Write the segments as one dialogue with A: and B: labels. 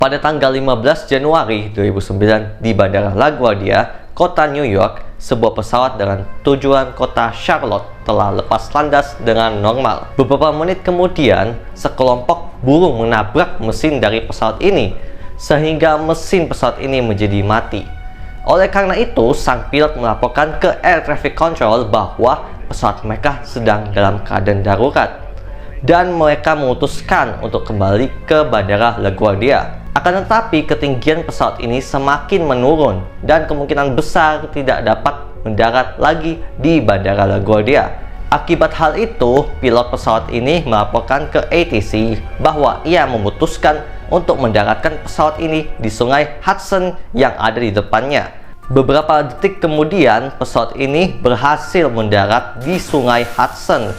A: Pada tanggal 15 Januari 2009 di Bandara LaGuardia, kota New York, sebuah pesawat dengan tujuan kota Charlotte telah lepas landas dengan normal. Beberapa menit kemudian, sekelompok burung menabrak mesin dari pesawat ini, sehingga mesin pesawat ini menjadi mati. Oleh karena itu, sang pilot melaporkan ke Air Traffic Control bahwa pesawat mereka sedang dalam keadaan darurat, dan mereka memutuskan untuk kembali ke Bandara LaGuardia. Akan tetapi, ketinggian pesawat ini semakin menurun dan kemungkinan besar tidak dapat mendarat lagi di Bandara LaGuardia. Akibat hal itu, pilot pesawat ini melaporkan ke ATC bahwa ia memutuskan untuk mendaratkan pesawat ini di Sungai Hudson yang ada di depannya. Beberapa detik kemudian, pesawat ini berhasil mendarat di Sungai Hudson.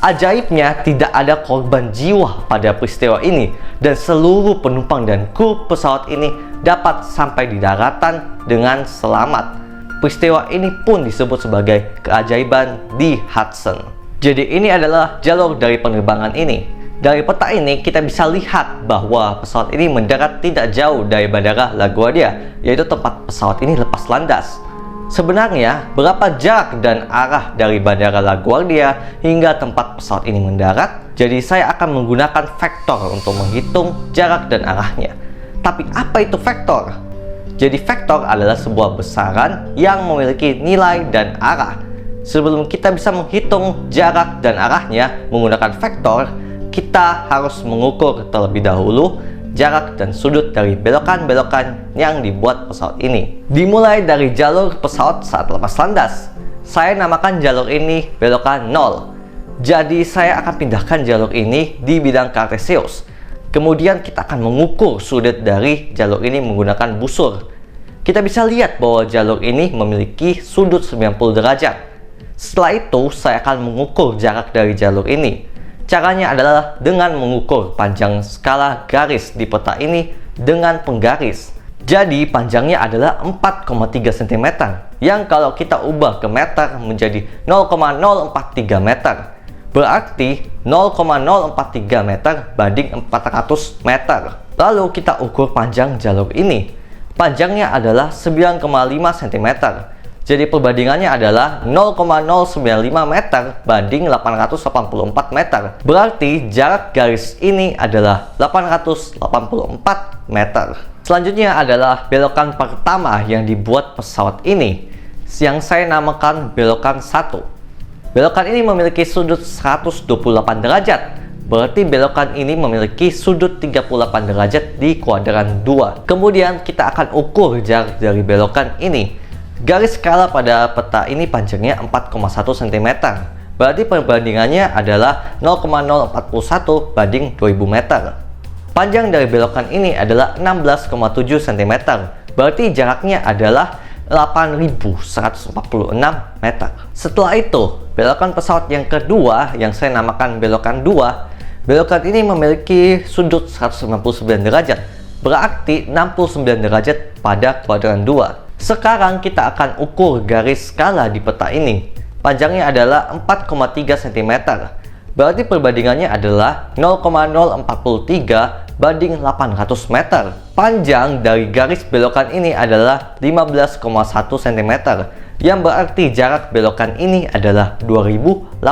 A: Ajaibnya, tidak ada korban jiwa pada peristiwa ini, dan seluruh penumpang dan kru pesawat ini dapat sampai di daratan dengan selamat. Peristiwa ini pun disebut sebagai keajaiban di Hudson. Jadi ini adalah jalur dari penerbangan ini. Dari peta ini kita bisa lihat bahwa pesawat ini mendarat tidak jauh dari Bandara LaGuardia, yaitu tempat pesawat ini lepas landas. Sebenarnya, berapa jarak dan arah dari Bandara LaGuardia hingga tempat pesawat ini mendarat? Jadi saya akan menggunakan vektor untuk menghitung jarak dan arahnya. Tapi apa itu vektor? Jadi vektor adalah sebuah besaran yang memiliki nilai dan arah. Sebelum kita bisa menghitung jarak dan arahnya menggunakan vektor, kita harus mengukur terlebih dahulu jarak dan sudut dari belokan-belokan yang dibuat pesawat ini. Dimulai dari jalur pesawat saat lepas landas. Saya namakan jalur ini belokan 0. Jadi saya akan pindahkan jalur ini di bidang kartesius. Kemudian kita akan mengukur sudut dari jalur ini menggunakan busur. Kita bisa lihat bahwa jalur ini memiliki sudut 90 derajat. Setelah itu, saya akan mengukur jarak dari jalur ini. Caranya adalah dengan mengukur panjang skala garis di peta ini dengan penggaris. Jadi panjangnya adalah 4,3 cm, yang kalau kita ubah ke meter menjadi 0,043 meter. Berarti 0,043 meter banding 400 meter. Lalu kita ukur panjang jalur ini. Panjangnya adalah 9,5 cm. Jadi perbandingannya adalah 0,095 meter banding 884 meter. Berarti jarak garis ini adalah 884 meter. Selanjutnya adalah belokan pertama yang dibuat pesawat ini, yang saya namakan belokan 1. Belokan ini memiliki sudut 128 derajat. Berarti belokan ini memiliki sudut 38 derajat di kuadran 2. Kemudian kita akan ukur jarak dari belokan ini. Garis skala pada peta ini panjangnya 4,1 cm. Berarti perbandingannya adalah 0,041 banding 2000 meter. Panjang dari belokan ini adalah 16,7 cm. Berarti jaraknya adalah 8.146 meter. Setelah itu, belokan pesawat yang kedua yang saya namakan belokan 2. Belokan ini memiliki sudut 199 derajat. Berarti 69 derajat pada kuadran 2. Sekarang kita akan ukur garis skala di peta ini. Panjangnya adalah 4,3 cm. Berarti perbandingannya adalah 0,043 banding 800 meter. Panjang dari garis belokan ini adalah 15,1 cm. Yang berarti jarak belokan ini adalah 2809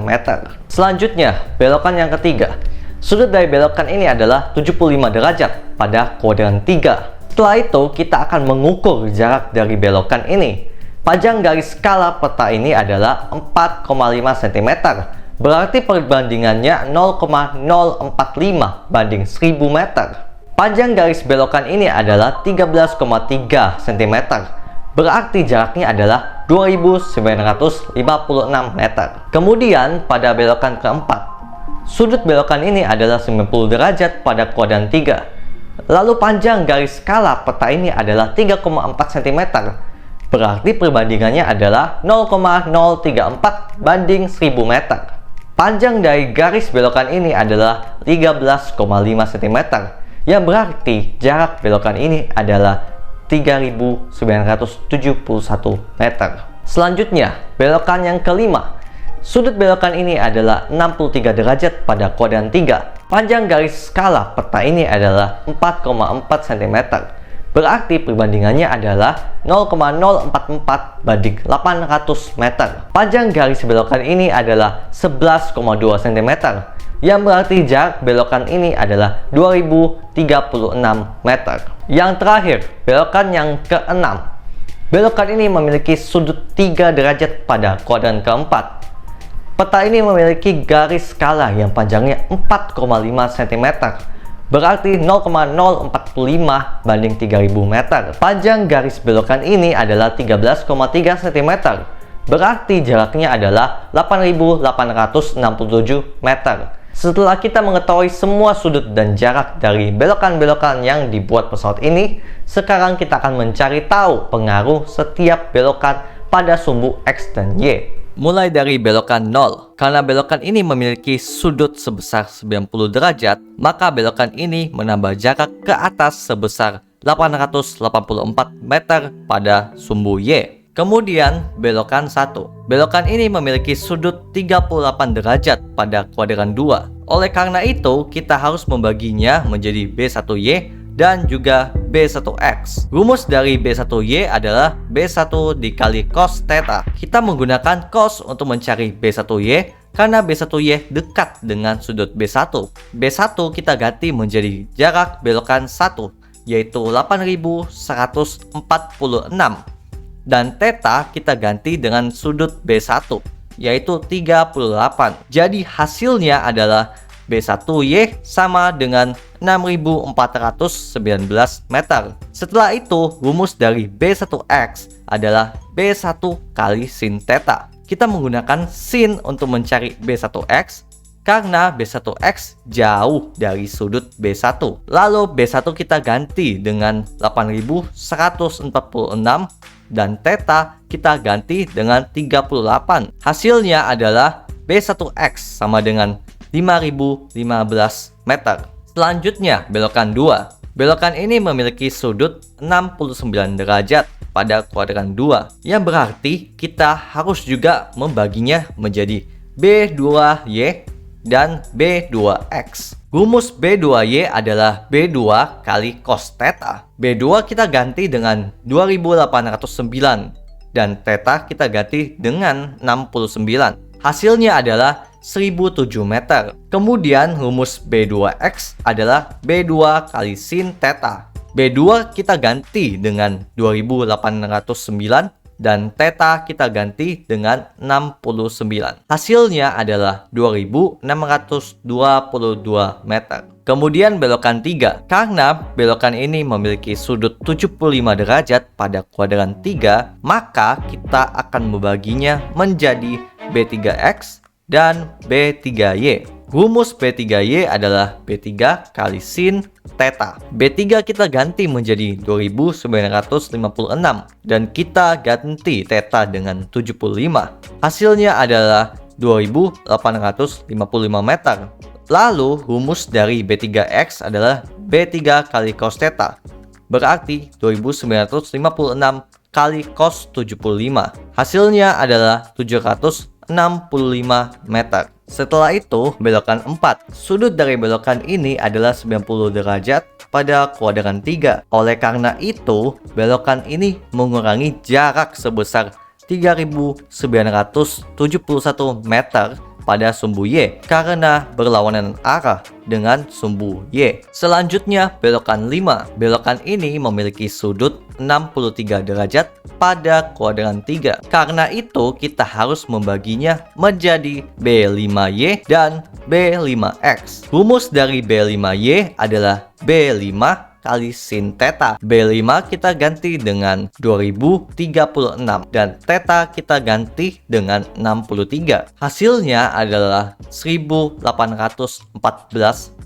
A: meter. Selanjutnya, belokan yang ketiga. Sudut dari belokan ini adalah 75 derajat pada kuadran 3. Setelah itu, kita akan mengukur jarak dari belokan ini. Panjang garis skala peta ini adalah 4,5 cm. Berarti perbandingannya 0,045 banding 1000 meter. Panjang garis belokan ini adalah 13,3 cm. Berarti jaraknya adalah 2956 meter. Kemudian pada belokan keempat, sudut belokan ini adalah 90 derajat pada kuadran 3. Lalu panjang garis skala peta ini adalah 3,4 cm. Berarti perbandingannya adalah 0,034 banding 1000 meter. Panjang dari garis belokan ini adalah 13,5 cm. Yang berarti jarak belokan ini adalah 3.971 meter. Selanjutnya, belokan yang kelima. Sudut belokan ini adalah 63 derajat pada kuadran 3. Panjang garis skala peta ini adalah 4,4 cm. Berarti perbandingannya adalah 0,044 banding 800 meter. Panjang garis belokan ini adalah 11,2 cm, yang berarti jarak belokan ini adalah 2036 meter. Yang terakhir, belokan yang keenam. Belokan ini memiliki sudut 3 derajat pada kuadran keempat. Peta ini memiliki garis skala yang panjangnya 4,5 cm, berarti 0,045 banding 3000 meter. Panjang garis belokan ini adalah 13,3 cm, berarti jaraknya adalah 8.867 meter. Setelah kita mengetahui semua sudut dan jarak dari belokan-belokan yang dibuat pesawat ini, sekarang kita akan mencari tahu pengaruh setiap belokan pada sumbu X dan Y. Mulai dari belokan 0. Karena belokan ini memiliki sudut sebesar 90 derajat, maka belokan ini menambah jarak ke atas sebesar 884 meter pada sumbu Y. Kemudian belokan 1. Belokan ini memiliki sudut 38 derajat pada kuadran 2. Oleh karena itu, kita harus membaginya menjadi B1Y dan juga B1X. Rumus dari B1Y adalah B1 dikali cos theta. Kita menggunakan cos untuk mencari B1Y karena B1Y dekat dengan sudut B1. B1 kita ganti menjadi jarak belokan 1, yaitu 8146. Dan theta kita ganti dengan sudut B1, yaitu 38. Jadi hasilnya adalah B1Y sama dengan 6419 meter. Setelah itu, rumus dari B1X adalah B1 kali sin theta. Kita menggunakan sin untuk mencari B1X karena B1X jauh dari sudut B1. Lalu B1 kita ganti dengan 8146 dan theta kita ganti dengan 38. Hasilnya adalah B1X sama dengan 5015 meter. Selanjutnya, belokan 2. Belokan ini memiliki sudut 69 derajat pada kuadran 2, yang berarti kita harus juga membaginya menjadi B2Y dan B2X. Rumus B2Y adalah B2 kali cos theta. B2 kita ganti dengan 2809 dan theta kita ganti dengan 69. Hasilnya adalah 1007 meter. Kemudian rumus B2X adalah B2 kali sin theta. B2 kita ganti dengan 2809 dan theta kita ganti dengan 69. Hasilnya adalah 2622 meter. Kemudian belokan 3. Karena belokan ini memiliki sudut 75 derajat pada kuadran 3, maka kita akan membaginya menjadi B3X dan B3Y. Rumus B3Y adalah B3 kali sin theta. B3 kita ganti menjadi 2956 dan kita ganti theta dengan 75. Hasilnya adalah 2855 meter. Lalu rumus dari B3X adalah B3 kali cos theta. Berarti 2956 kali cos 75. Hasilnya adalah 765 meter. Setelah itu, belokan 4. Sudut dari belokan ini adalah 90 derajat pada kuadran 3. Oleh karena itu, belokan ini mengurangi jarak sebesar 3971 meter pada sumbu Y karena berlawanan arah dengan sumbu Y. Selanjutnya, belokan 5. Belokan ini memiliki sudut 63 derajat pada kuadran 3. Karena itu, kita harus membaginya menjadi B5Y dan B5X. Rumus dari B5Y adalah B5 kali sin theta. B5 kita ganti dengan 2036 dan theta kita ganti dengan 63. Hasilnya adalah 1814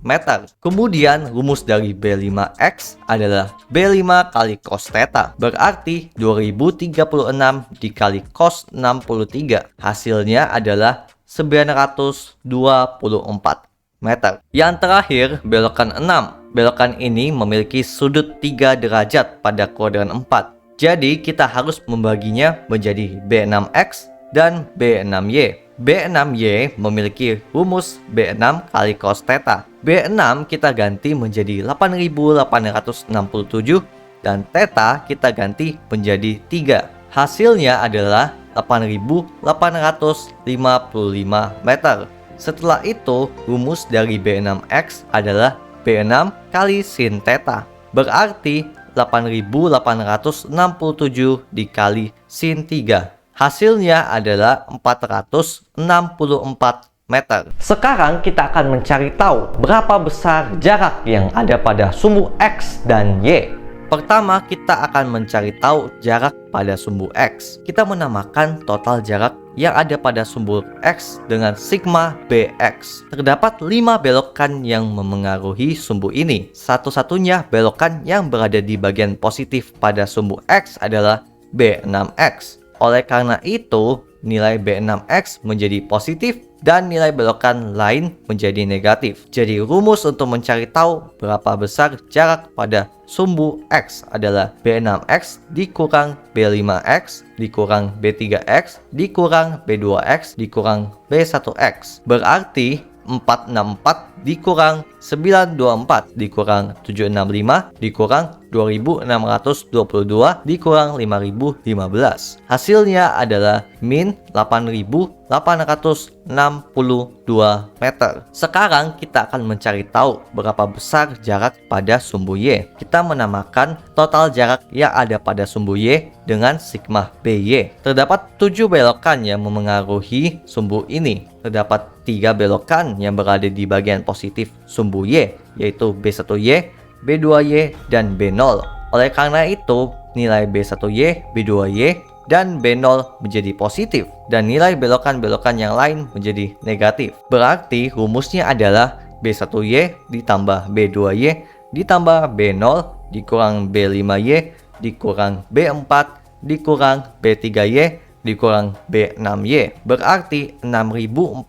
A: meter. Kemudian rumus dari B5X adalah B5 kali cos theta. Berarti 2036 dikali cos 63. Hasilnya adalah 924 meter. Yang terakhir, belokan 6. Belokan ini memiliki sudut 3 derajat pada kuadran 4. Jadi kita harus membaginya menjadi B6X dan B6Y. B6Y memiliki rumus B6 kali cos theta. B6 kita ganti menjadi 8.867 dan theta kita ganti menjadi 3. Hasilnya adalah 8.855 meter. Setelah itu, rumus dari B6X adalah B6 kali sin theta. Berarti 8.867 dikali sin 3. Hasilnya adalah 464 meter. Sekarang kita akan mencari tahu berapa besar jarak yang ada pada sumbu X dan Y. Pertama, kita akan mencari tahu jarak pada sumbu X. Kita menamakan total jarak yang ada pada sumbu X dengan sigma Bx. Terdapat 5 belokan yang memengaruhi sumbu ini. Satu-satunya belokan yang berada di bagian positif pada sumbu X adalah B6X. Oleh karena itu, nilai B6X menjadi positif dan nilai belokan lain menjadi negatif. Jadi rumus untuk mencari tahu berapa besar jarak pada sumbu X adalah B6X dikurang B5X dikurang B3X dikurang B2X dikurang B1X. Berarti 464 dikurang 924 dikurang 765 dikurang 2622 dikurang 5015. Hasilnya adalah min 8862 meter. Sekarang kita akan mencari tahu berapa besar jarak pada sumbu Y. Kita menamakan total jarak yang ada pada sumbu Y dengan sigma BY. Terdapat 7 belokan yang memengaruhi sumbu ini. Terdapat 3 belokan yang berada di bagian positif sumbu Y, yaitu B1Y, B2Y, dan B0. Oleh karena itu, nilai B1Y, B2Y, dan B0 menjadi positif, dan nilai belokan-belokan yang lain menjadi negatif. Berarti rumusnya adalah B1Y ditambah B2Y ditambah B0 dikurang B5Y dikurang B4 dikurang B3Y dikurang B6Y. Berarti 6419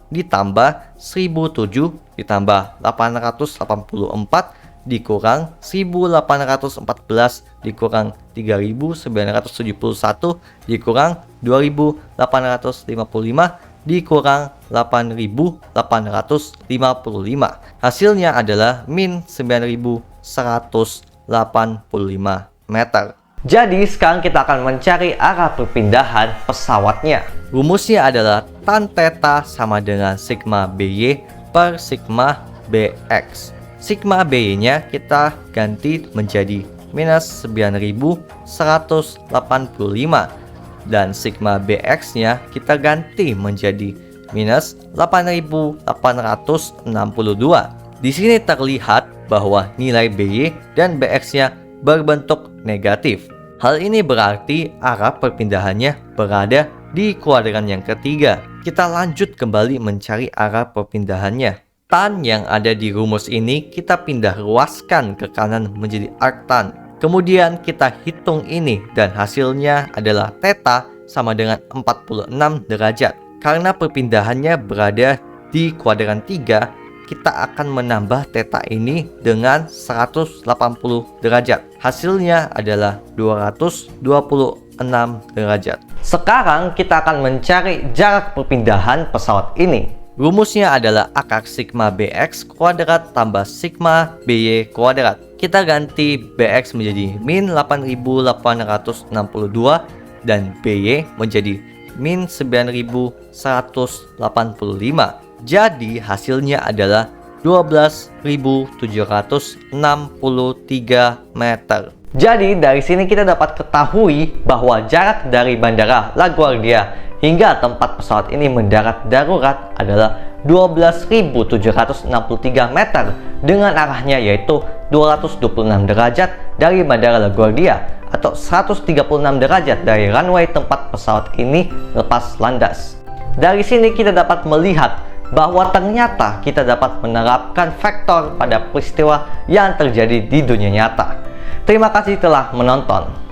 A: ditambah 1007 ditambah 884 dikurang 1814 dikurang 3971 dikurang 2855 dikurang 8855. Hasilnya adalah min 9185 meter. Jadi sekarang kita akan mencari arah perpindahan pesawatnya. Rumusnya adalah tan theta sama dengan sigma BY per sigma BX. Sigma BY-nya kita ganti menjadi minus 9185 dan sigma BX-nya kita ganti menjadi minus 8862. Di sini terlihat bahwa nilai BY dan BX-nya berbentuk negatif. Hal ini berarti arah perpindahannya berada di kuadran yang ketiga. Kita lanjut kembali mencari arah perpindahannya. Tan yang ada di rumus ini kita pindah ruaskan ke kanan menjadi arctan. Kemudian kita hitung ini dan hasilnya adalah theta sama dengan 46 derajat. Karena perpindahannya berada di kuadran 3, kita akan menambah theta ini dengan 180 derajat. Hasilnya adalah 226 derajat. Sekarang kita akan mencari jarak perpindahan pesawat ini. Rumusnya adalah akar sigma BX kuadrat tambah sigma BY kuadrat. Kita ganti BX menjadi min 8862 dan BY menjadi min 9185. Jadi hasilnya adalah 12.763 meter. Jadi dari sini kita dapat ketahui bahwa jarak dari Bandara LaGuardia hingga tempat pesawat ini mendarat darurat adalah 12.763 meter dengan arahnya yaitu 226 derajat dari Bandara LaGuardia atau 136 derajat dari runway tempat pesawat ini lepas landas. Dari sini kita dapat melihat bahwa ternyata kita dapat menerapkan vektor pada peristiwa yang terjadi di dunia nyata. Terima kasih telah menonton.